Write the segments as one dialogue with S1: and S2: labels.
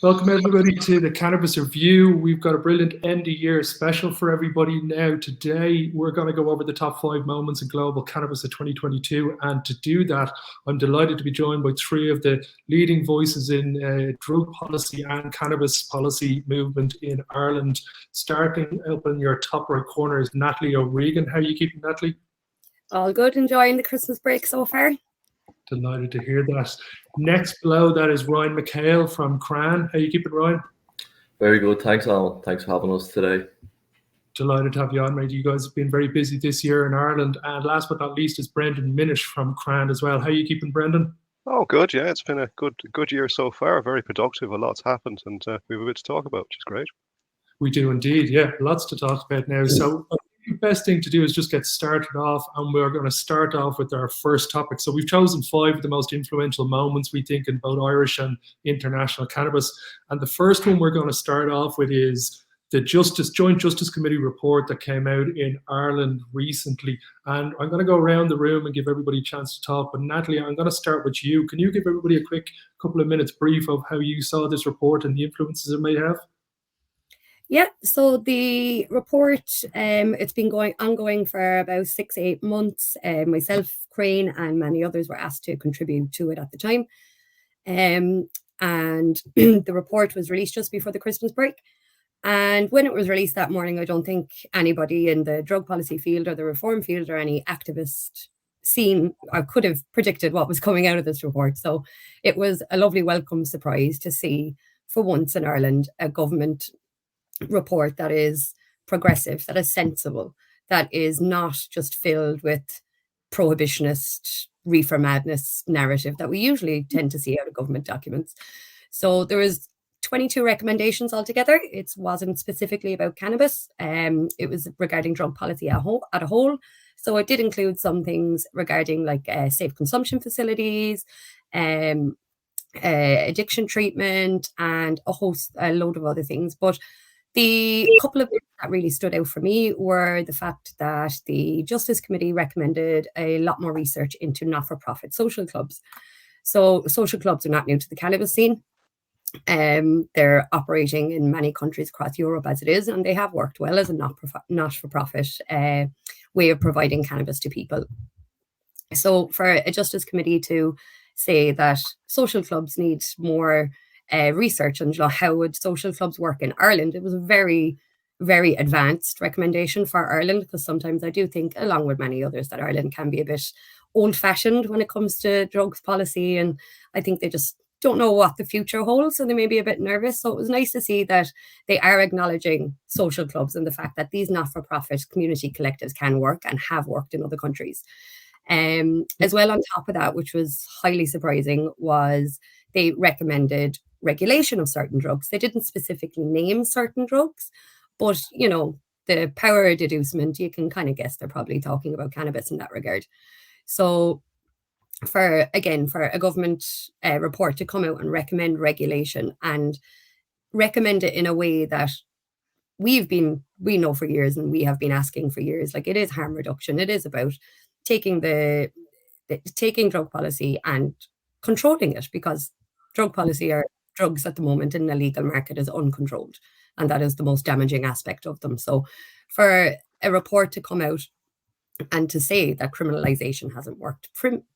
S1: Welcome everybody to the Cannabis Review. We've got a brilliant end of year special for everybody now. Today, we're going to go over the top 5 moments in global cannabis of 2022. And to do that, I'm delighted to be joined by 3 of the leading voices in drug policy and cannabis policy movement in Ireland. Starting up in your top right corner is Natalie O'Regan. How are you keeping, Natalie?
S2: All good, enjoying the Christmas break so far.
S1: Delighted to hear that. Next below that is Ryan McHale from Crainn. How are you keeping, Ryan?
S3: Very good. Thanks, Alan. Thanks for having us today.
S1: Delighted to have you on, mate. You guys have been very busy this year in Ireland. And last but not least is Brendan Minish from Crainn as well. How are you keeping, Brendan?
S4: Oh, good. Yeah, it's been a good year so far. Very productive. A lot's happened, and we have a bit to talk about, which is great.
S1: We do indeed. Yeah, lots to talk about now. So the best thing to do is just get started off, and we're going to start off with our first topic. So we've chosen 5 of the most influential moments, we think, in both Irish and international cannabis. And the first one we're going to start off with is the Joint Justice Committee report that came out in Ireland recently. And I'm going to go around the room and give everybody a chance to talk. But Natalie, I'm going to start with you. Can you give everybody a quick couple of minutes brief of how you saw this report and the influences it may have?
S2: Yeah, so the report, it's been ongoing for about 6 to 8 months. Myself, Crainn, and many others were asked to contribute to it at the time. And the report was released just before the Christmas break. And when it was released that morning, I don't think anybody in the drug policy field or the reform field or any activist scene I could have predicted what was coming out of this report. So it was a lovely welcome surprise to see, for once in Ireland, a government report that is progressive, that is sensible, that is not just filled with prohibitionist reefer madness narrative that we usually tend to see out of government documents. So there was 22 recommendations altogether. It wasn't specifically about cannabis. It was regarding drug policy at a whole. So it did include some things regarding like safe consumption facilities, addiction treatment, and a load of other things. But the couple of things that really stood out for me were the fact that the Justice Committee recommended a lot more research into not-for-profit social clubs. So social clubs are not new to the cannabis scene. They're operating in many countries across Europe as it is, and they have worked well as a not-for-profit way of providing cannabis to people. So for a Justice Committee to say that social clubs need more research on how would social clubs work in Ireland, it was a very, very advanced recommendation for Ireland, because sometimes I do think, along with many others, that Ireland can be a bit old-fashioned when it comes to drugs policy, and I think they just don't know what the future holds, so they may be a bit nervous. So it was nice to see that they are acknowledging social clubs and the fact that these not-for-profit community collectives can work and have worked in other countries. As well, on top of that, which was highly surprising, was they recommended regulation of certain drugs. They didn't specifically name certain drugs, but, you know, the power of deducement, you can kind of guess they're probably talking about cannabis in that regard. So for a government report to come out and recommend regulation and recommend it in a way that we know for years and we have been asking for years, like, it is harm reduction. It is about taking drug policy and controlling it, because drug policy or drugs at the moment in the legal market is uncontrolled, and that is the most damaging aspect of them. So for a report to come out and to say that criminalization hasn't worked,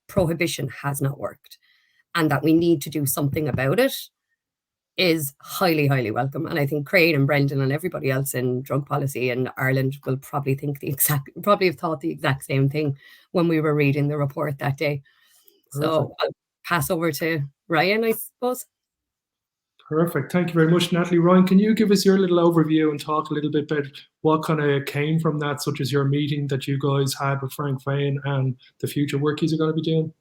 S2: prohibition has not worked, and that we need to do something about it, is highly, highly welcome. And I think Crainn and Brendan and everybody else in drug policy in Ireland will probably have thought the exact same thing when we were reading the report that day. Perfect. So I'll pass over to Ryan, I suppose.
S1: Perfect. Thank you very much, Natalie. Ryan, can you give us your little overview and talk a little bit about what kind of came from that, such as your meeting that you guys had with Frank Fain and the future work you're going to be doing?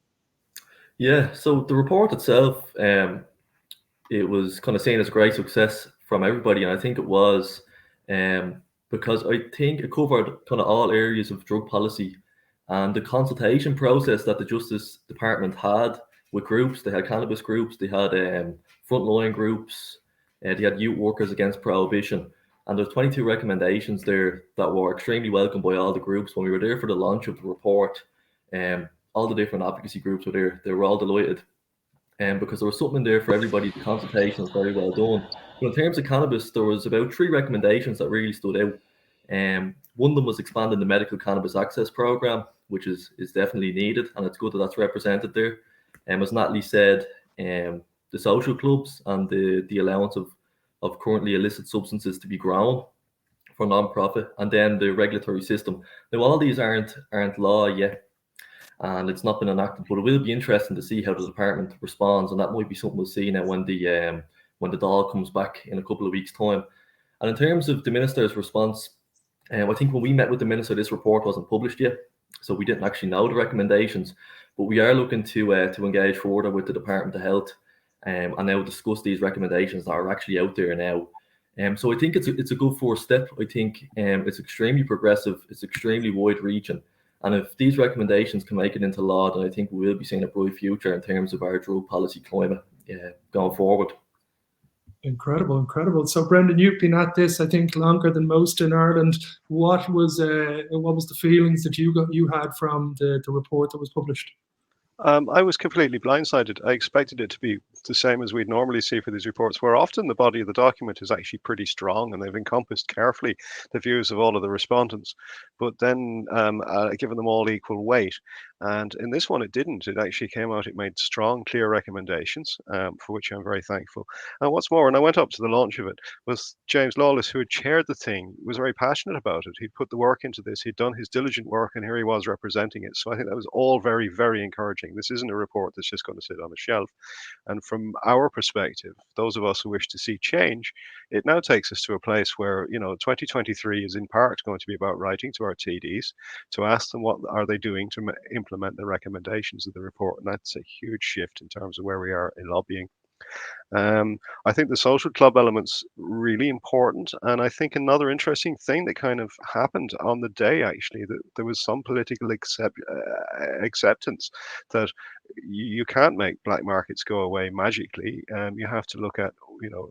S3: Yeah, so the report itself, it was kind of seen as a great success from everybody, and I think it was because I think it covered kind of all areas of drug policy, and the consultation process that the Justice Department had with groups. They had cannabis groups, they had frontline groups, they had youth workers against prohibition, and there's 22 recommendations there that were extremely welcomed by all the groups. When we were there for the launch of the report, all the different advocacy groups were there. They were all delighted. because there was something in there for everybody. The consultation was very well done. But in terms of cannabis, there was about 3 recommendations that really stood out. One of them was expanding the medical cannabis access program, which is definitely needed, and it's good that that's represented there. As Natalie said, the social clubs and the allowance of currently illicit substances to be grown for non-profit, and then the regulatory system. Now, all these aren't law yet, and it's not been enacted, but it will be interesting to see how the department responds, and that might be something we'll see now when the doll comes back in a couple of weeks' time. And in terms of the minister's response, I think when we met with the minister, this report wasn't published yet, so we didn't actually know the recommendations. But we are looking to engage further with the Department of Health and now discuss these recommendations that are actually out there now. So I think it's a good first step. I think it's extremely progressive, it's extremely wide-reaching, and if these recommendations can make it into law, then I think we will be seeing a bright future in terms of our drug policy climate going forward.
S1: Incredible. So, Brendan, you've been at this, I think, longer than most in Ireland. What was the feelings that you had from the report that was published?
S4: I was completely blindsided. I expected it to be the same as we'd normally see for these reports, where often the body of the document is actually pretty strong and they've encompassed carefully the views of all of the respondents, but then given them all equal weight. And in this one, it didn't. It actually came out, it made strong, clear recommendations, for which I'm very thankful. And what's more, and I went up to the launch of it, was James Lawless, who had chaired the thing, was very passionate about it. He'd put the work into this, he'd done his diligent work, and here he was representing it. So I think that was all very, very encouraging. This isn't a report that's just going to sit on a shelf. And from our perspective, those of us who wish to see change, it now takes us to a place where, 2023 is in part going to be about writing to our TDs to ask them what are they doing to implement the recommendations of the report. And that's a huge shift in terms of where we are in lobbying. I think the social club element's really important, and I think another interesting thing that kind of happened on the day, actually, that there was some political acceptance that you can't make black markets go away magically. You have to look at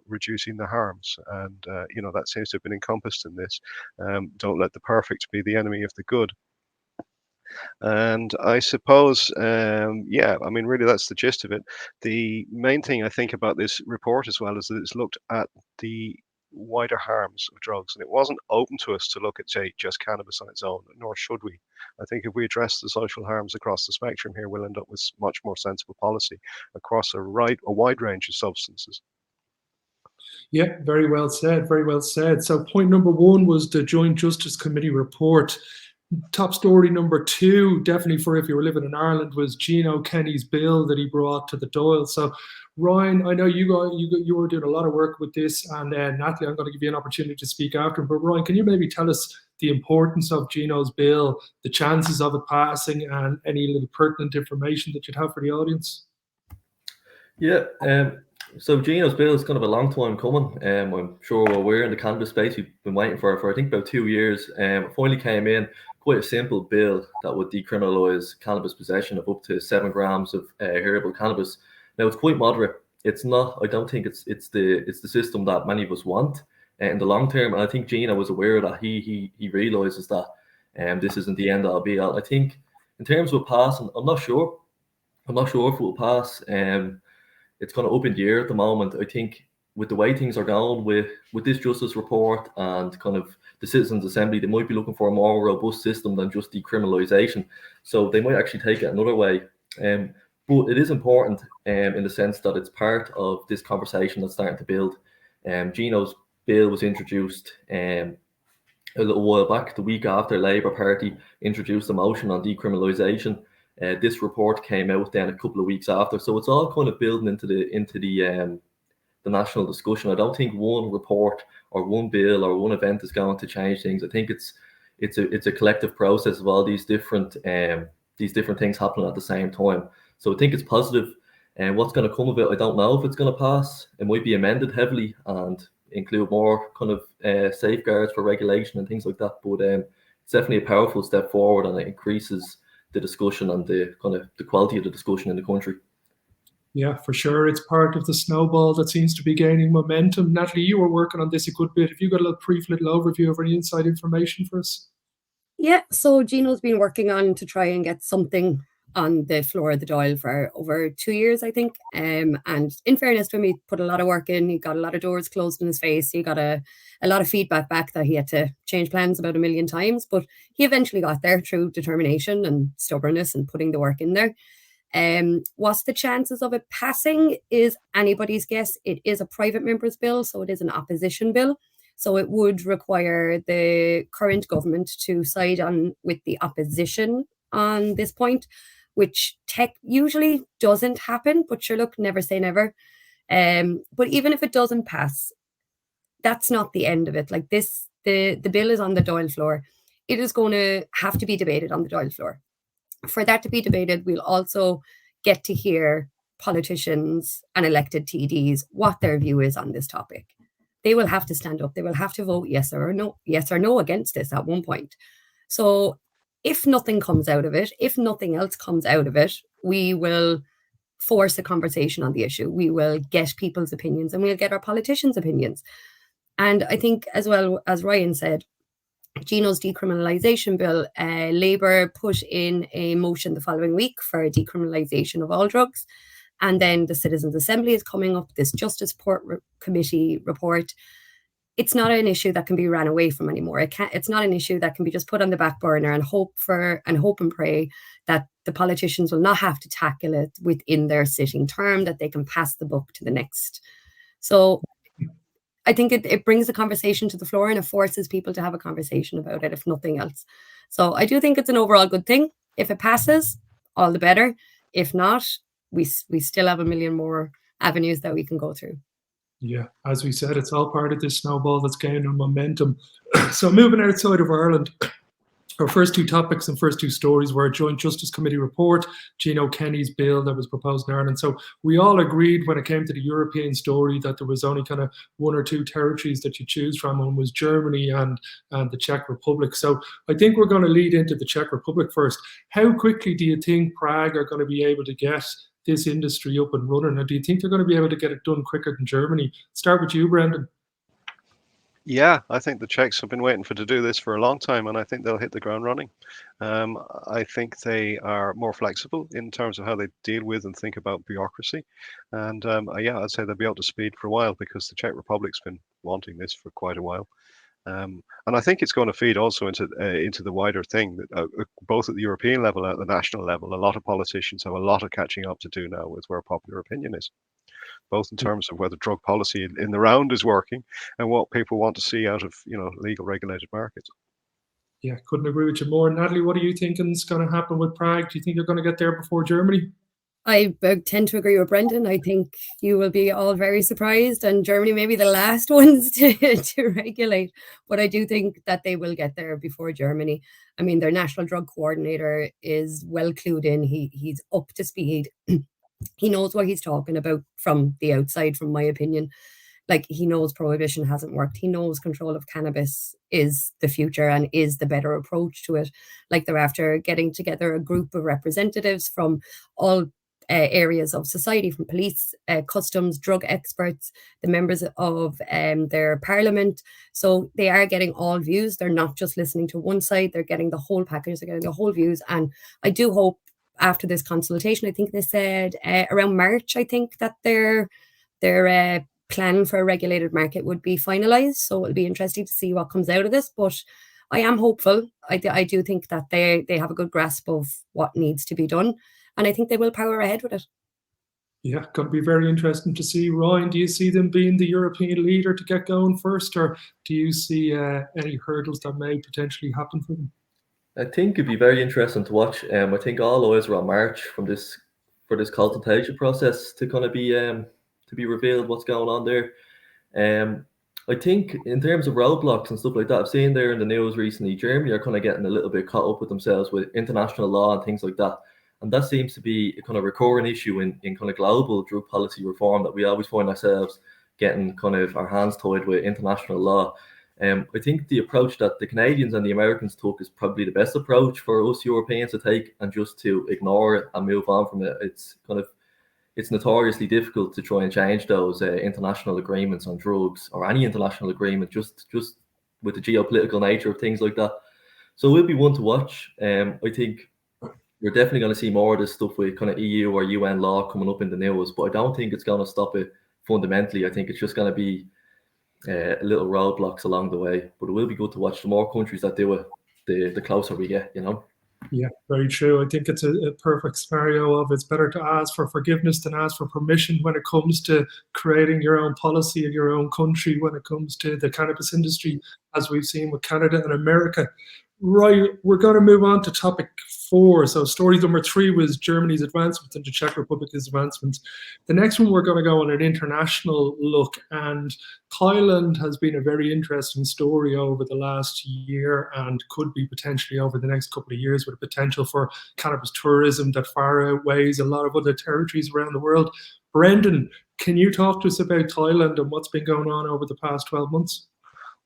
S4: reducing the harms, and that seems to have been encompassed in this. Don't let the perfect be the enemy of the good. And I suppose, really that's the gist of it. The main thing I think about this report as well is that it's looked at the wider harms of drugs, and it wasn't open to us to look at, say, just cannabis on its own, nor should we. I think if we address the social harms across the spectrum here, we'll end up with much more sensible policy across a wide range of substances.
S1: Yeah, very well said. So point number 1 was the Joint Justice Committee report. Top story number 2, definitely for if you were living in Ireland, was Gino Kenny's bill that he brought to the Dáil. So, Ryan, I know you were doing a lot of work with this, and Natalie, I'm going to give you an opportunity to speak after. But Ryan, can you maybe tell us the importance of Gino's bill, the chances of it passing, and any little pertinent information that you'd have for the audience?
S3: Yeah. So Gino's bill is kind of a long time coming. I'm sure we're in the cannabis space. We've been waiting for I think about 2 years. It finally came in. Quite a simple bill that would decriminalise cannabis possession of up to 7 grams of herbal cannabis. Now it's quite moderate. It's not. I don't think it's the system that many of us want in the long term. And I think Gino was aware that he realises that this isn't the end all be all. I think in terms of passing, I'm not sure. I'm not sure if it will pass. It's kind of up in the air at the moment. I think with the way things are going with this justice report and kind of the Citizens Assembly, they might be looking for a more robust system than just decriminalisation. So they might actually take it another way. But it is important in the sense that it's part of this conversation that's starting to build. Gino's bill was introduced a little while back, the week after Labour Party introduced a motion on decriminalisation. This report came out then a couple of weeks after, so it's all kind of building into the national discussion. I don't think one report or one bill or one event is going to change things. I think it's a collective process of all these different things happening at the same time. So I think it's positive. And what's going to come of it, I don't know if it's going to pass. It might be amended heavily and include more kind of safeguards for regulation and things like that. But it's definitely a powerful step forward, and it increases the discussion and the kind of the quality of the discussion in the country.
S1: Yeah, for sure. It's part of the snowball that seems to be gaining momentum. Natalie, you were working on this a good bit. Have you got a brief little overview of any inside information for us?
S2: Yeah, so Gino's been working on to try and get something on the floor of the Dáil for over 2 years, I think. And in fairness to him, he put a lot of work in. He got a lot of doors closed in his face. He got a lot of feedback back that he had to change plans about 1 million times. But he eventually got there through determination and stubbornness and putting the work in there. What's the chances of it passing is anybody's guess. It is a private member's bill, so it is an opposition bill. So it would require the current government to side on with the opposition on this point, which usually doesn't happen, but sure, look, never say never. But even if it doesn't pass, that's not the end of it. Like this, the bill is on the Dáil floor. It is going to have to be debated on the Dáil floor. For that to be debated, we'll also get to hear politicians and elected TDs what their view is on this topic. They will have to stand up. They will have to vote yes or no against this at one point. So if nothing comes out of it, if nothing else comes out of it, we will force a conversation on the issue. We will get people's opinions and we'll get our politicians' opinions. And I think, as well as Ryan said, Gino's decriminalisation bill, Labour put in a motion the following week for decriminalisation of all drugs. And then the Citizens' Assembly is coming up, this Justice Committee report. It's not an issue that can be ran away from anymore. It's not an issue that can be just put on the back burner and hope and pray that the politicians will not have to tackle it within their sitting term, that they can pass the buck to the next. So I think it brings the conversation to the floor and it forces people to have a conversation about it, if nothing else. So I do think it's an overall good thing. If it passes, all the better. If not, we still have 1 million more avenues that we can go through.
S1: Yeah, as we said, it's all part of this snowball that's gaining momentum. So moving outside of Ireland, our first two topics and first two stories were a Joint Justice Committee report, Gino Kenny's bill that was proposed in Ireland. So we all agreed when it came to the European story that there was only kind of 1 or 2 territories that you choose from, and was Germany and the Czech Republic. So I think we're going to lead into the Czech Republic first. How quickly do you think Prague are going to be able to get this industry up and running? Or do you think they're going to be able to get it done quicker than Germany? Start with you, Brendan.
S4: Yeah, I think the Czechs have been waiting to do this for a long time, and I think they'll hit the ground running. I think they are more flexible in terms of how they deal with and think about bureaucracy. And yeah, I'd say they'll be up to speed for a while, because the Czech Republic's been wanting this for quite a while. And I think it's going to feed also into the wider thing, that both at the European level and at the national level, a lot of politicians have a lot of catching up to do now with where popular opinion is, both in terms of whether drug policy in the round is working and what people want to see out of legal regulated markets.
S1: Yeah, couldn't agree with you more. Natalie, what are you thinking is going to happen with Prague? Do you think they're going to get there before Germany?
S2: I tend to agree with Brendan. I think you will be all very surprised, and Germany may be the last ones to regulate. But I do think that they will get there before Germany. I mean, their national drug coordinator is well clued in. He's up to speed. He knows what he's talking about from the outside, from my opinion. Like, he knows prohibition hasn't worked. He knows control of cannabis is the future and is the better approach to it. Like, they're after getting together a group of representatives from all areas of society, from police, customs, drug experts, the members of their parliament. So they are getting all views. They're not just listening to one side. They're getting the whole package. They're getting the whole views. And I do hope after this consultation, I think they said around March, I think that their plan for a regulated market would be finalised. So it'll be interesting to see what comes out of this. But I am hopeful. I do think that they have a good grasp of what needs to be done. And I think they will power ahead with it.
S1: Yeah, going to be very interesting to see. Ryan, do you see them being the European leader to get going first, or do you see any hurdles that may potentially happen for them?
S3: I think it'd be very interesting to watch. I think all eyes are on March for this consultation process to kind of be revealed what's going on there. I think in terms of roadblocks and stuff like that, I've seen there in the news recently, Germany are kind of getting a little bit caught up with themselves with international law and things like that. And that seems to be a kind of recurring issue in kind of global drug policy reform, that we always find ourselves getting kind of our hands tied with international law. I think the approach that the Canadians and the Americans took is probably the best approach for us Europeans to take, and just to ignore it and move on from it. It's notoriously difficult to try and change those international agreements on drugs, or any international agreement, just with the geopolitical nature of things like that. So it will be one to watch. I think you're definitely going to see more of this stuff with kind of EU or UN law coming up in the news, but I don't think it's going to stop it fundamentally. I think it's just going to be little roadblocks along the way, but it will be good to watch. The more countries that do it, the closer we get, you know.
S1: Yeah, very true. I think it's a perfect scenario of it's better to ask for forgiveness than ask for permission when it comes to creating your own policy in your own country, when it comes to the cannabis industry, as we've seen with Canada and America. Right, we're going to move on to topic 4. So story number 3 was Germany's advancement and the Czech Republic's advancement. The next one, we're going to go on an international look, and Thailand has been a very interesting story over the last year and could be potentially over the next couple of years, with a potential for cannabis tourism that far outweighs a lot of other territories around the world. Brendan, can you talk to us about Thailand and what's been going on over the past 12 months?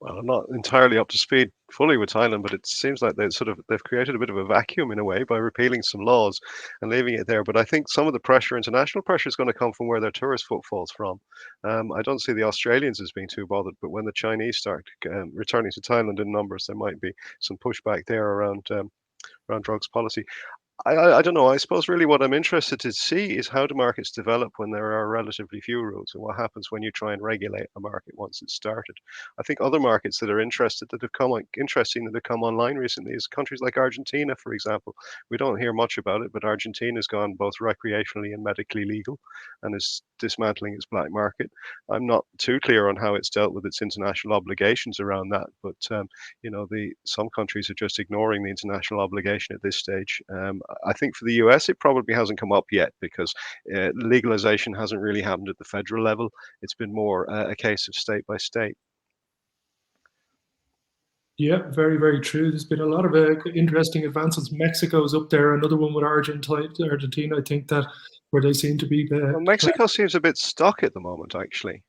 S4: Well, I'm not entirely up to speed fully with Thailand, but it seems like they've created a bit of a vacuum in a way by repealing some laws and leaving it there. But I think some of the pressure, international pressure, is going to come from where their tourist footfall's from. I don't see the Australians as being too bothered, but when the Chinese start returning to Thailand in numbers, there might be some pushback there around drugs policy. I don't know. I suppose really what I'm interested to see is how do markets develop when there are relatively few rules, and what happens when you try and regulate a market once it's started. I think other markets that are interesting that have come online recently is countries like Argentina, for example. We don't hear much about it, but Argentina's gone both recreationally and medically legal and is dismantling its black market. I'm not too clear on how it's dealt with its international obligations around that, but some countries are just ignoring the international obligation at this stage. I think for the US, it probably hasn't come up yet because legalization hasn't really happened at the federal level. It's been more a case of state by state.
S1: Yeah, very, very true. There's been a lot of interesting advances. Mexico's up there, another one with Argentina. I think that where they seem to be.
S4: Well, Mexico seems a bit stuck at the moment, actually.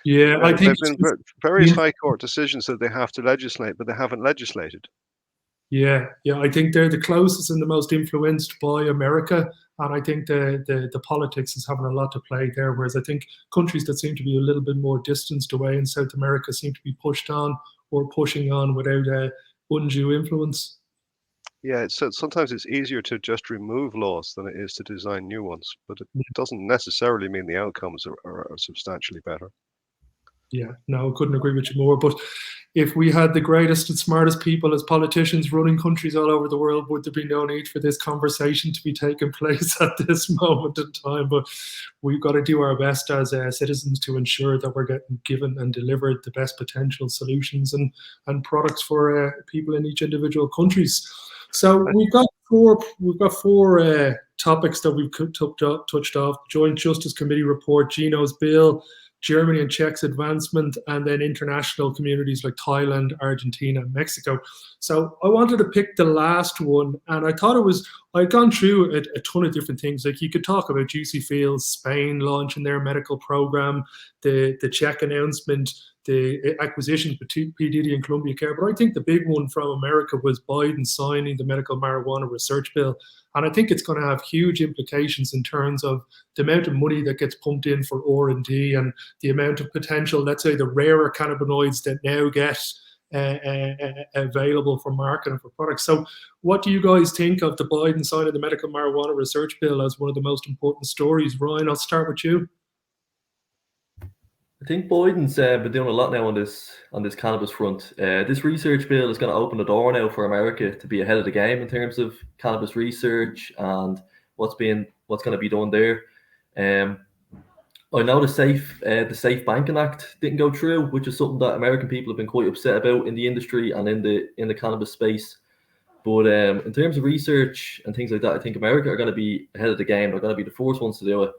S1: Yeah, I think
S4: there's been various high court decisions that they have to legislate, but they haven't legislated.
S1: Yeah, I think they're the closest and the most influenced by America, and I think the politics is having a lot to play there. Whereas I think countries that seem to be a little bit more distanced away in South America seem to be pushed on or pushing on without undue influence.
S4: Yeah, so sometimes it's easier to just remove laws than it is to design new ones, but it doesn't necessarily mean the outcomes are substantially better.
S1: Yeah, no, I couldn't agree with you more. But if we had the greatest and smartest people as politicians running countries all over the world, would there be no need for this conversation to be taking place at this moment in time? But we've got to do our best as citizens to ensure that we're getting given and delivered the best potential solutions and products for people in each individual countries. So we've got four topics that we've touched off: Joint Justice Committee report, Gino's bill, Germany and Czech's advancement, and then international communities like Thailand, Argentina, and Mexico. So I wanted to pick the last one, and I thought I'd gone through a ton of different things. Like you could talk about Juicy Fields, Spain launching their medical program, the Czech announcement, the acquisitions between P. Diddy and Columbia Care. But I think the big one from America was Biden signing the medical marijuana research bill. And I think it's going to have huge implications in terms of the amount of money that gets pumped in for R&D and the amount of potential, let's say, the rarer cannabinoids that now get available for marketing for products. So what do you guys think of the Biden signing the medical marijuana research bill as one of the most important stories? Ryan, I'll start with you.
S3: I think Biden's been doing a lot now on this cannabis front. This research bill is going to open the door now for America to be ahead of the game in terms of cannabis research and what's going to be done there. I know the Safe Banking Act didn't go through, which is something that American people have been quite upset about in the industry and in the cannabis space. But in terms of research and things like that, I think America are going to be ahead of the game. They're going to be the first ones to do it.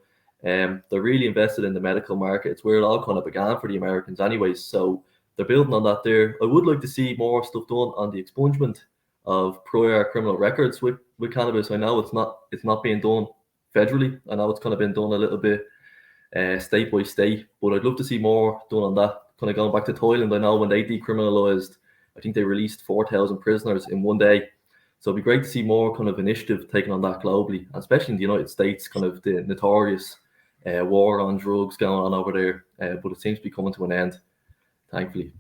S3: They're really invested in the medical market. It's where it all kind of began for the Americans anyways. So they're building on that there. I would like to see more stuff done on the expungement of prior criminal records with cannabis. I know it's not being done federally. I know it's kind of been done a little bit state by state, but I'd love to see more done on that. Kind of going back to Thailand, I know when they decriminalized, I think they released 4,000 prisoners in one day. So it'd be great to see more kind of initiative taken on that globally, especially in the United States, kind of the notorious war on drugs going on over there. But it seems to be coming to an end, thankfully.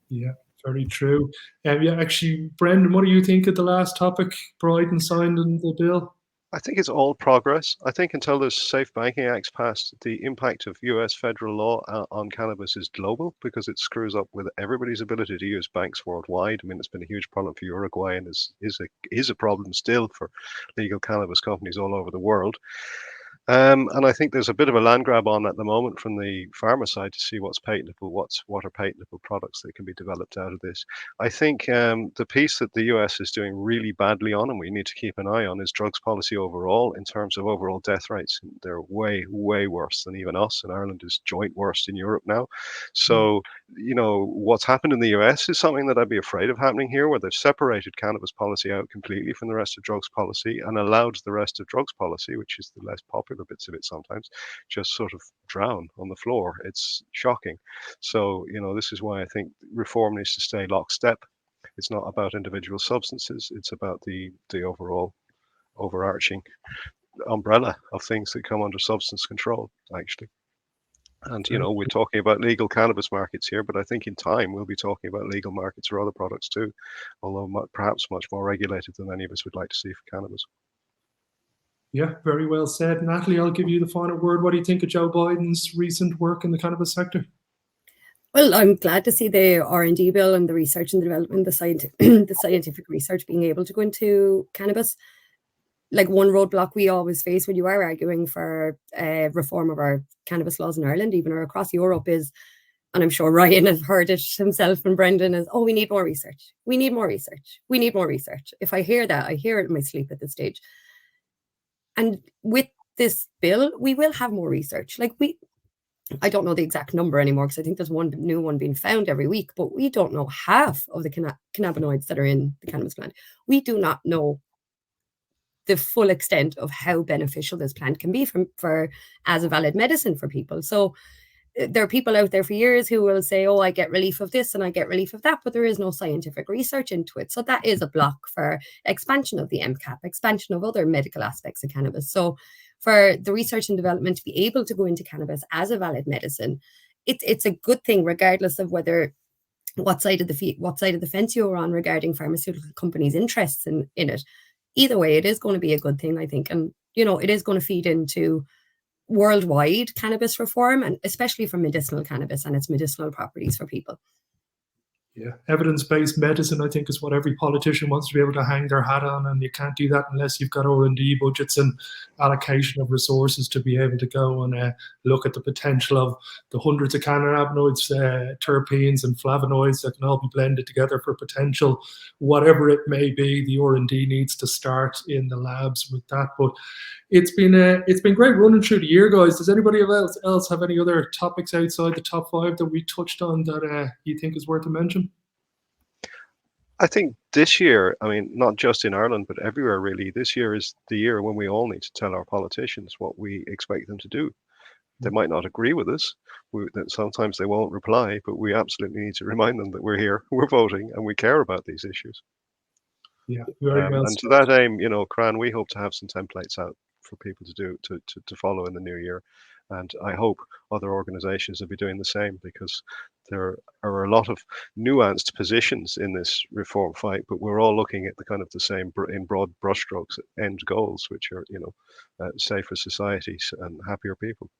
S1: Yeah, very true. Yeah, actually, Brendan, what do you think of the last topic, Biden signed in the bill?
S4: I think it's all progress. I think until there's Safe Banking Acts passed, the impact of US federal law on cannabis is global because it screws up with everybody's ability to use banks worldwide. I mean, it's been a huge problem for Uruguay and is a problem still for legal cannabis companies all over the world. And I think there's a bit of a land grab on at the moment from the pharma side to see what's patentable, what are patentable products that can be developed out of this. I think the piece that the US is doing really badly on, and we need to keep an eye on, is drugs policy overall in terms of overall death rates. They're way, way worse than even us, and Ireland is joint worst in Europe now. So, what's happened in the US is something that I'd be afraid of happening here, where they've separated cannabis policy out completely from the rest of drugs policy and allowed the rest of drugs policy, which is the less popular bits of it sometimes, just sort of drown on the floor. It's shocking. So, this is why I think reform needs to stay lockstep. It's not about individual substances. It's about the overall overarching umbrella of things that come under substance control, actually. And, we're talking about legal cannabis markets here, but I think in time we'll be talking about legal markets for other products too, although perhaps much more regulated than any of us would like to see for cannabis.
S1: Yeah, very well said. Natalie, I'll give you the final word. What do you think of Joe Biden's recent work in the cannabis sector?
S2: Well, I'm glad to see the R&D bill and the research and the development, the scientific research being able to go into cannabis. Like, one roadblock we always face when you are arguing for reform of our cannabis laws in Ireland, even or across Europe, is, and I'm sure Ryan has heard it himself and Brendan, is, we need more research. We need more research. We need more research. If I hear that, I hear it in my sleep at this stage. And with this bill, we will have more research. I don't know the exact number anymore because I think there's one new one being found every week, but we don't know half of the cannabinoids that are in the cannabis plant. We do not know the full extent of how beneficial this plant can be for as a valid medicine for people. So there are people out there for years who will say, I get relief of this and I get relief of that, but there is no scientific research into it. So that is a block for expansion of the MCAP, expansion of other medical aspects of cannabis. So for the research and development to be able to go into cannabis as a valid medicine, it's a good thing, regardless of what side of the fence you're on regarding pharmaceutical companies' interests in it. Either way, it is going to be a good thing, I think. And, it is going to feed into worldwide cannabis reform, and especially for medicinal cannabis and its medicinal properties for people.
S1: Yeah, evidence-based medicine, I think, is what every politician wants to be able to hang their hat on, and you can't do that unless you've got R&D budgets and allocation of resources to be able to go and look at the potential of the hundreds of cannabinoids, terpenes and flavonoids that can all be blended together for potential, whatever it may be. The R&D needs to start in the labs with that. But it's been great running through the year, guys. Does anybody else have any other topics outside the top 5 that we touched on that you think is worth a mention?
S4: I think this year, not just in Ireland, but everywhere really, this year is the year when we all need to tell our politicians what we expect them to do. They might not agree with us. Sometimes they won't reply, but we absolutely need to remind them that we're here, we're voting, and we care about these issues.
S1: Yeah, very well.
S4: And to that aim, Crainn, we hope to have some templates out for people to do to follow in the new year. And I hope other organizations will be doing the same, because there are a lot of nuanced positions in this reform fight, but we're all looking at the same, in broad brushstrokes, end goals, which are, safer societies and happier people.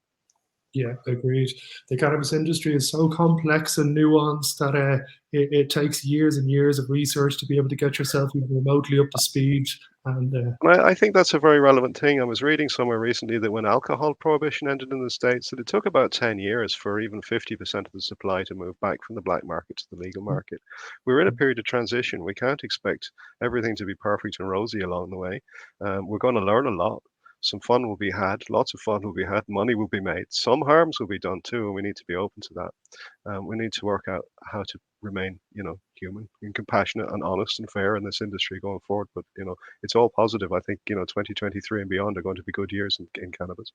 S1: Yeah, agreed. The cannabis industry is so complex and nuanced that it takes years and years of research to be able to get yourself even remotely up to speed. And
S4: I think that's a very relevant thing. I was reading somewhere recently that when alcohol prohibition ended in the States, that it took about 10 years for even 50% of the supply to move back from the black market to the legal market. We're in a period of transition. We can't expect everything to be perfect and rosy along the way. We're going to learn a lot. Some fun will be had, lots of fun will be had, money will be made, some harms will be done too, and we need to be open to that. We need to work out how to remain, human and compassionate and honest and fair in this industry going forward. But, it's all positive. I think, 2023 and beyond are going to be good years in cannabis.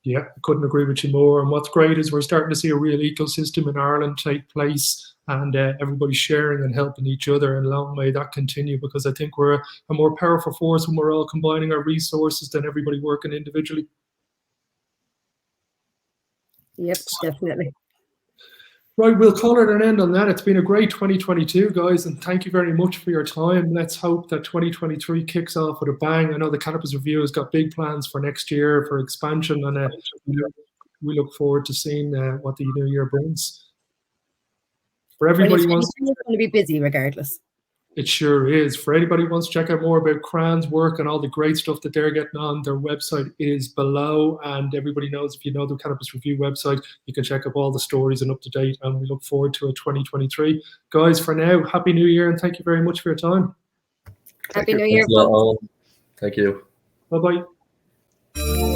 S1: Yeah, I couldn't agree with you more. And what's great is we're starting to see a real ecosystem in Ireland take place, and everybody sharing and helping each other. And long may that continue, because I think we're a more powerful force when we're all combining our resources than everybody working individually.
S2: Yep, definitely.
S1: Right, we'll call it an end on that. It's been a great 2022, guys, and thank you very much for your time. Let's hope that 2023 kicks off with a bang. I know the Cannabis Review has got big plans for next year for expansion, and we look forward to seeing what the new year brings. For everybody who wants,
S2: it's going to be busy regardless.
S1: it sure is. For anybody who wants to check out more about Crainn's work and all the great stuff that they're getting on, their website is below. And everybody knows, if you know the Cannabis Review website, you can check up all the stories and up to date. And we look forward to a 2023. Guys, for now, Happy New Year and thank you very much for your time.
S2: Happy New Year.
S3: Thank you.
S1: Bye-bye.